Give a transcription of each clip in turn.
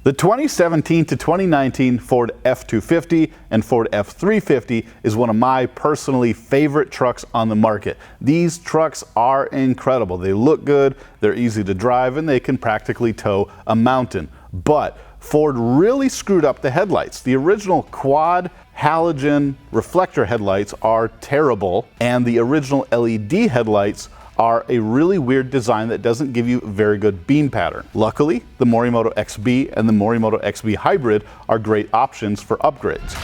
The 2017 to 2019 Ford F-250 and Ford F-350 is one of my personally favorite trucks on the market. These trucks are incredible. They look good, they're easy to drive, and they can practically tow a mountain. But Ford really screwed up the headlights. The original quad halogen reflector headlights are terrible, and the original LED headlights are a really weird design that doesn't give you a very good beam pattern. Luckily, the Morimoto XB and the Morimoto XB Hybrid are great options for upgrades.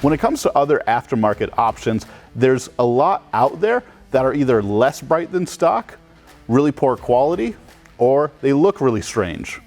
When it comes to other aftermarket options, there's a lot out there that are either less bright than stock, really poor quality, or they look really strange.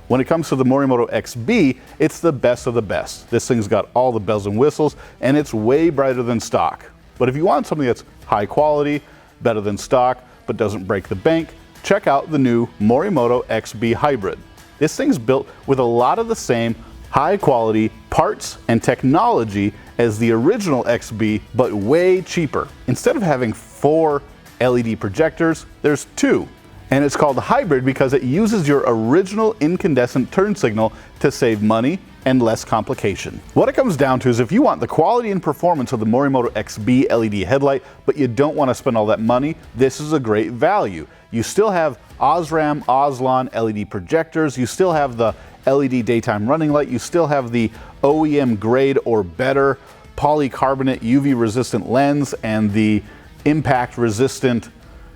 When it comes to the Morimoto XB, it's the best of the best. This thing's got all the bells and whistles, and it's way brighter than stock. But if you want something that's high quality, better than stock, but doesn't break the bank, check out the new Morimoto XB Hybrid. This thing's built with a lot of the same high quality parts and technology as the original XB, but way cheaper. Instead of having 4 LED projectors, there's 2. And it's called hybrid because it uses your original incandescent turn signal to save money and less complication. What it comes down to is if you want the quality and performance of the Morimoto XB LED headlight, but you don't want to spend all that money, this is a great value. You still have Osram, Oslon LED projectors, you still have the LED daytime running light, you still have the OEM grade or better polycarbonate UV resistant lens and the impact resistant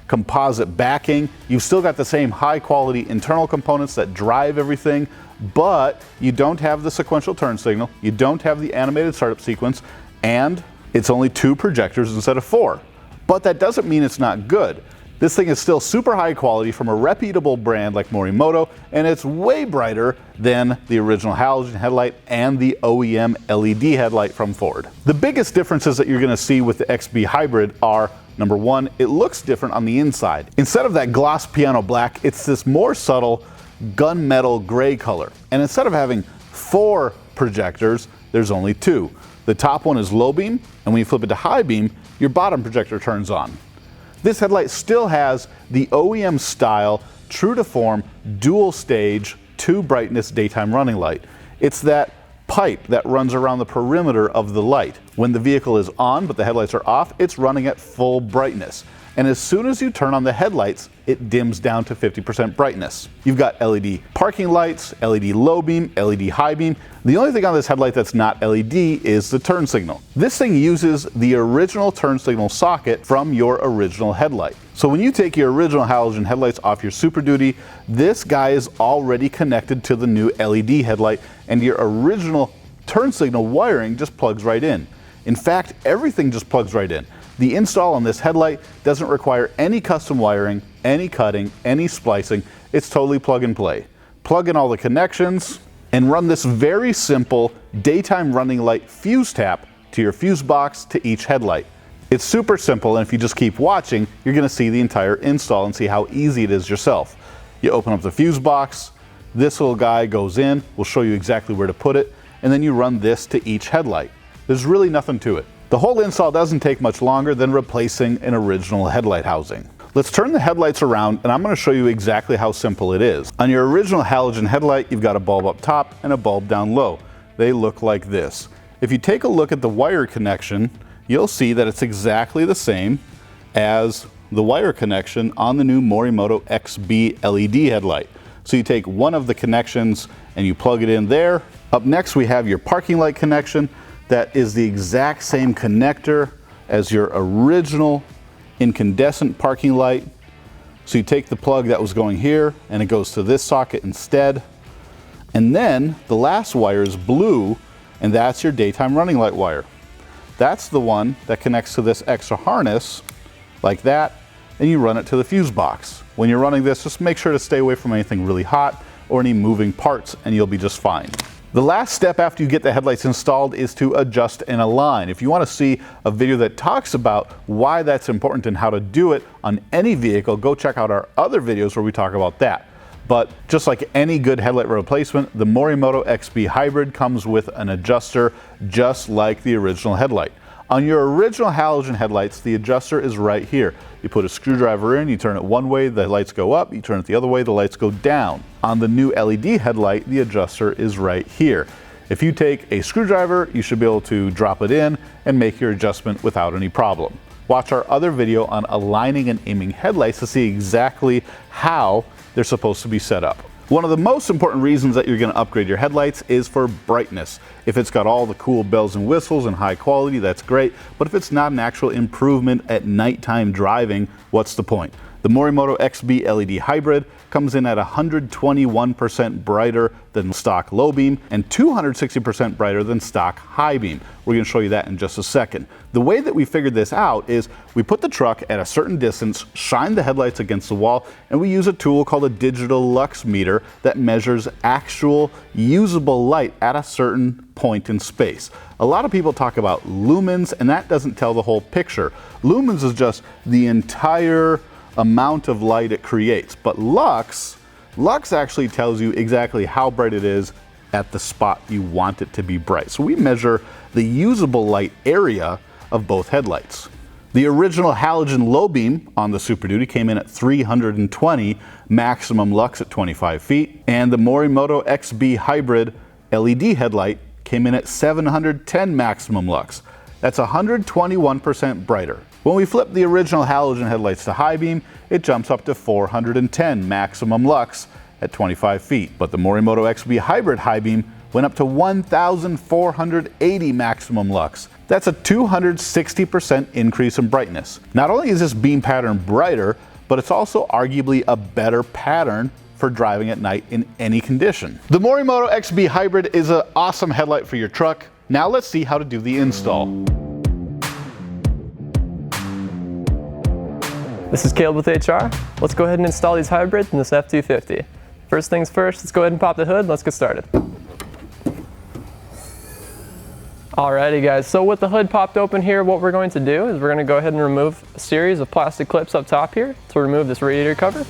composite backing. You've still got the same high quality internal components that drive everything, but you don't have the sequential turn signal, you don't have the animated startup sequence, and it's only 2 projectors instead of 4. But that doesn't mean it's not good. This thing is still super high quality from a reputable brand like Morimoto, and it's way brighter than the original halogen headlight and the OEM LED headlight from Ford. The biggest differences that you're going to see with the XB Hybrid are, number 1, it looks different on the inside. Instead of that gloss piano black, it's this more subtle gunmetal gray color. And instead of having 4 projectors, there's only 2. The top one is low beam, and when you flip it to high beam, your bottom projector turns on. This headlight still has the OEM style, true to form, dual stage, 2 brightness daytime running light. It's that pipe that runs around the perimeter of the light. When the vehicle is on but the headlights are off, it's running at full brightness. And as soon as you turn on the headlights, it dims down to 50% brightness. You've got LED parking lights, LED low beam, LED high beam. The only thing on this headlight that's not LED is the turn signal. This thing uses the original turn signal socket from your original headlight. So when you take your original halogen headlights off your Super Duty, this guy is already connected to the new LED headlight, and your original turn signal wiring just plugs right in. In fact, everything just plugs right in. The install on this headlight doesn't require any custom wiring, any cutting, any splicing. It's totally plug and play. Plug in all the connections and run this very simple daytime running light fuse tap to your fuse box to each headlight. It's super simple, and if you just keep watching, you're going to see the entire install and see how easy it is yourself. You open up the fuse box, this little guy goes in, we'll show you exactly where to put it, and then you run this to each headlight. There's really nothing to it. The whole install doesn't take much longer than replacing an original headlight housing. Let's turn the headlights around, and I'm going to show you exactly how simple it is. On your original halogen headlight, you've got a bulb up top and a bulb down low. They look like this. If you take a look at the wire connection, you'll see that it's exactly the same as the wire connection on the new Morimoto XB LED headlight. So you take one of the connections and you plug it in there. Up next we have your parking light connection. That is the exact same connector as your original incandescent parking light. So you take the plug that was going here and it goes to this socket instead. And then the last wire is blue, and that's your daytime running light wire. That's the one that connects to this extra harness like that, and you run it to the fuse box. When you're running this, just make sure to stay away from anything really hot. or any moving parts, and you'll be just fine. The last step after you get the headlights installed is to adjust and align. If you want to see a video that talks about why that's important and how to do it on any vehicle, go check out our other videos where we talk about that. But just like any good headlight replacement, the Morimoto XB Hybrid comes with an adjuster just like the original headlight. On your original halogen headlights, the adjuster is right here. You put a screwdriver in, you turn it one way, the lights go up, you turn it the other way, the lights go down. On the new LED headlight, the adjuster is right here. If you take a screwdriver, you should be able to drop it in and make your adjustment without any problem. Watch our other video on aligning and aiming headlights to see exactly how they're supposed to be set up. One of the most important reasons that you're going to upgrade your headlights is for brightness. If it's got all the cool bells and whistles and high quality, that's great, but if it's not an actual improvement at nighttime driving, what's the point? The Morimoto XB LED Hybrid comes in at 121% brighter than stock low beam and 260% brighter than stock high beam. We're going to show you that in just a second. The way that we figured this out is we put the truck at a certain distance, shine the headlights against the wall, and we use a tool called a digital lux meter that measures actual usable light at a certain point in space. A lot of people talk about lumens, and that doesn't tell the whole picture. Lumens is just the entire amount of light it creates, but Lux actually tells you exactly how bright it is at the spot you want it to be bright. So we measure the usable light area of both headlights. The original halogen low beam on the Super Duty came in at 320 maximum lux at 25 feet, and the Morimoto XB Hybrid LED headlight came in at 710 maximum lux. That's 121% brighter. When we flip the original halogen headlights to high beam, it jumps up to 410 maximum lux at 25 feet. But the Morimoto XB Hybrid high beam went up to 1,480 maximum lux. That's a 260% increase in brightness. Not only is this beam pattern brighter, but it's also arguably a better pattern for driving at night in any condition. The Morimoto XB Hybrid is an awesome headlight for your truck. Now let's see how to do the install. This is Caleb with HR. Let's go ahead and install these hybrids in this F-250. First things first, let's go ahead and pop the hood. Let's get started. Alrighty guys, so with the hood popped open here, what we're going to do is we're going to go ahead and remove a series of plastic clips up top here to remove this radiator cover.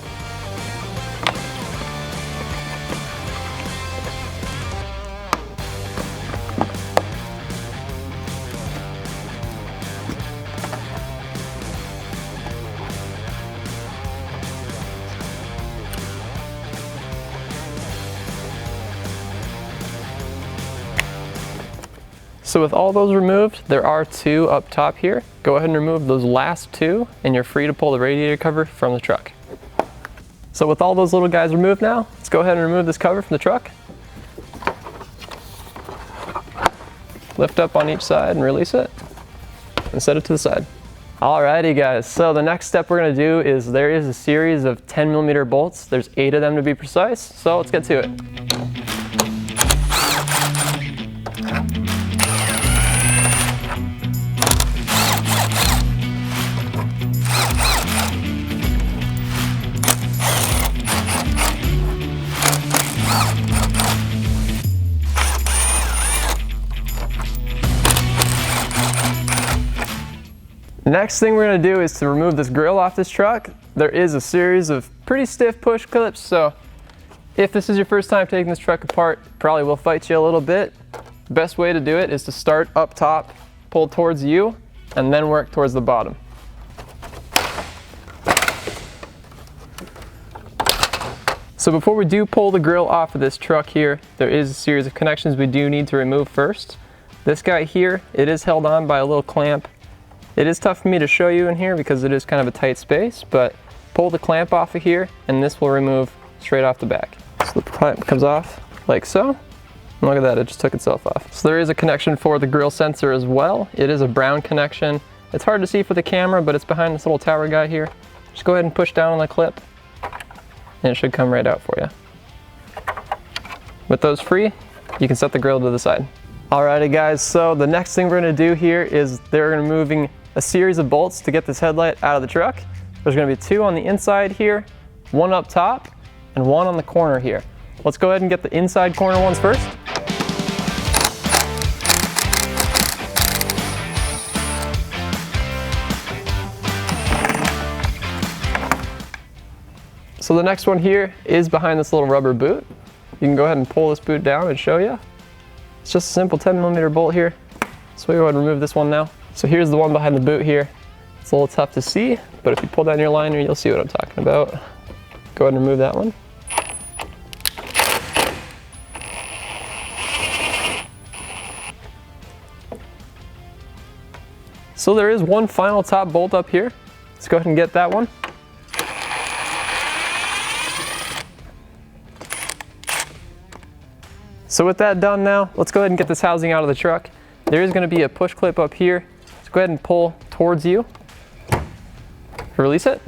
So with all those removed, there are two up top here. Go ahead and remove those last two and you're free to pull the radiator cover from the truck. So with all those little guys removed now, let's go ahead and remove this cover from the truck. Lift up on each side and release it and set it to the side. Alrighty guys, so the next step we're gonna do is there is a series of 10mm bolts. There's 8 of them to be precise, so let's get to it. Next thing we're going to do is to remove this grill off this truck. There is a series of pretty stiff push clips, so if this is your first time taking this truck apart, it probably will fight you a little bit. The best way to do it is to start up top, pull towards you, and then work towards the bottom. So before we do pull the grill off of this truck here, there is a series of connections we do need to remove first. This guy here, it is held on by a little clamp. It is tough for me to show you in here because it is kind of a tight space, but pull the clamp off of here and this will remove straight off the back. So the clamp comes off like so. And look at that, it just took itself off. So there is a connection for the grill sensor as well. It is a brown connection. It's hard to see for the camera, but it's behind this little tower guy here. Just go ahead and push down on the clip and it should come right out for you. With those free, you can set the grill to the side. Alrighty guys, so the next thing we're going to do here is they're removing a series of bolts to get this headlight out of the truck. There's going to be 2 on the inside here, 1 up top, and 1 on the corner here. Let's go ahead and get the inside corner ones first. So the next one here is behind this little rubber boot. You can go ahead and pull this boot down and show you. It's just a simple 10mm bolt here. So we go ahead and remove this one now. So here's the one behind the boot here. It's a little tough to see, but if you pull down your liner, you'll see what I'm talking about. Go ahead and remove that one. So there is one final top bolt up here. Let's go ahead and get that one. So with that done now, let's go ahead and get this housing out of the truck. There is going to be a push clip up here. Let's go ahead and pull towards you. Release it.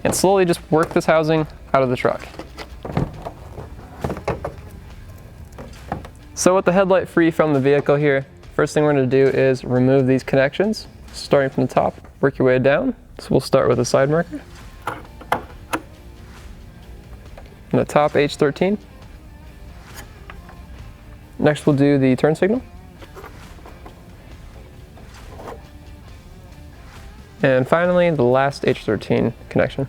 And slowly just work this housing out of the truck. So with the headlight free from the vehicle here, first thing we're going to do is remove these connections. Starting from the top, work your way down. So we'll start with a side marker. And the top H13. Next we'll do the turn signal. And finally the last H13 connection.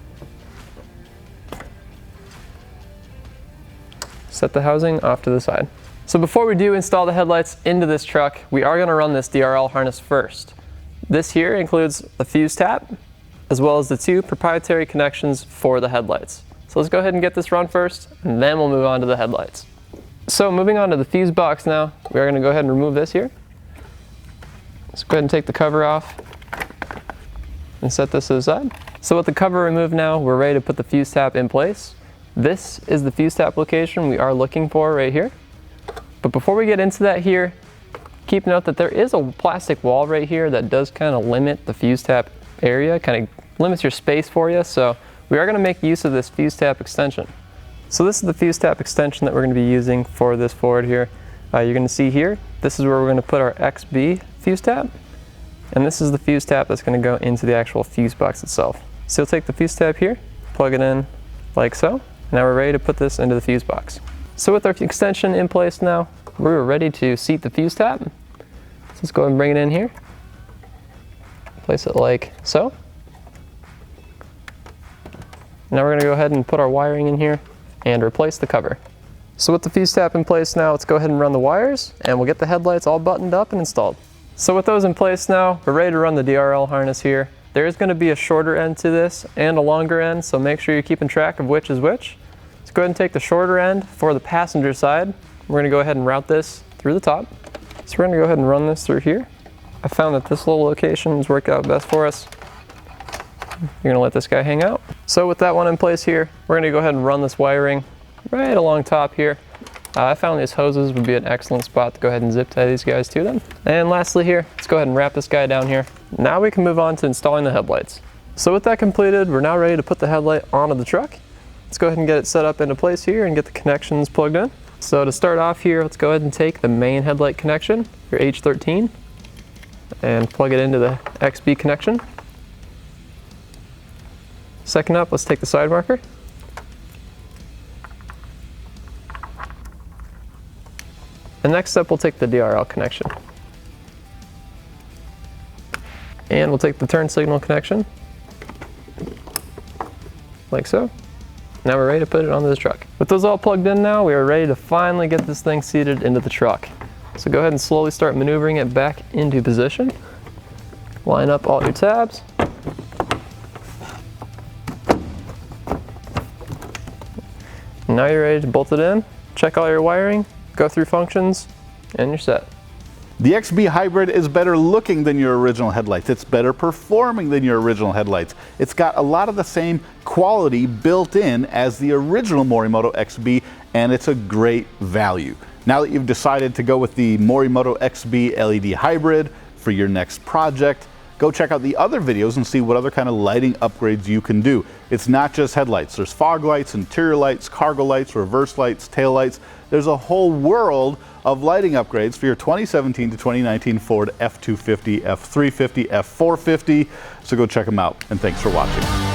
Set the housing off to the side. So before we do install the headlights into this truck, we are going to run this DRL harness first. This here includes the fuse tap, as well as the 2 proprietary connections for the headlights. So let's go ahead and get this run first, and then we'll move on to the headlights. So moving on to the fuse box now, we are going to go ahead and remove this here. Let's go ahead and take the cover off and set this to the side. So with the cover removed now, we're ready to put the fuse tap in place. This is the fuse tap location we are looking for right here. But before we get into that here, keep note that there is a plastic wall right here that does kind of limit the fuse tap area, kind of limits your space for you. So we are going to make use of this fuse tap extension. So this is the fuse tap extension that we're going to be using for this Ford here. You're going to see here, this is where we're going to put our XB fuse tap. And this is the fuse tap that's going to go into the actual fuse box itself. So you'll take the fuse tap here, plug it in like so. Now we're ready to put this into the fuse box. So with our extension in place now, we're ready to seat the fuse tap. So let's go ahead and bring it in here. Place it like so. Now we're going to go ahead and put our wiring in here and replace the cover. So with the fuse tap in place now, let's go ahead and run the wires and we'll get the headlights all buttoned up and installed. So with those in place now, we're ready to run the DRL harness here. There is going to be a shorter end to this and a longer end, so make sure you're keeping track of which is which. Let's go ahead and take the shorter end for the passenger side. We're going to go ahead and route this through the top. So we're going to go ahead and run this through here. I found that this little location has worked out best for us. You're going to let this guy hang out. So with that one in place here, we're going to go ahead and run this wiring right along top here. I found these hoses would be an excellent spot to go ahead and zip tie these guys to them. And lastly here, let's go ahead and wrap this guy down here. Now we can move on to installing the headlights. So with that completed, we're now ready to put the headlight onto the truck. Let's go ahead and get it set up into place here and get the connections plugged in. So to start off here, let's go ahead and take the main headlight connection, your H13, and plug it into the XB connection. Second up, let's take the side marker. And next up, we'll take the DRL connection. And we'll take the turn signal connection, like so. Now we're ready to put it onto the truck. With those all plugged in now, we are ready to finally get this thing seated into the truck. So go ahead and slowly start maneuvering it back into position. Line up all your tabs. Now you're ready to bolt it in, check all your wiring, go through functions, and you're set. The XB Hybrid is better looking than your original headlights. It's better performing than your original headlights. It's got a lot of the same quality built in as the original Morimoto XB, and it's a great value. Now that you've decided to go with the Morimoto XB LED Hybrid for your next project, go check out the other videos and see what other kind of lighting upgrades you can do. It's not just headlights. There's fog lights, interior lights, cargo lights, reverse lights, tail lights. There's a whole world of lighting upgrades for your 2017 to 2019 Ford F250, F350, F450. So go check them out, and thanks for watching.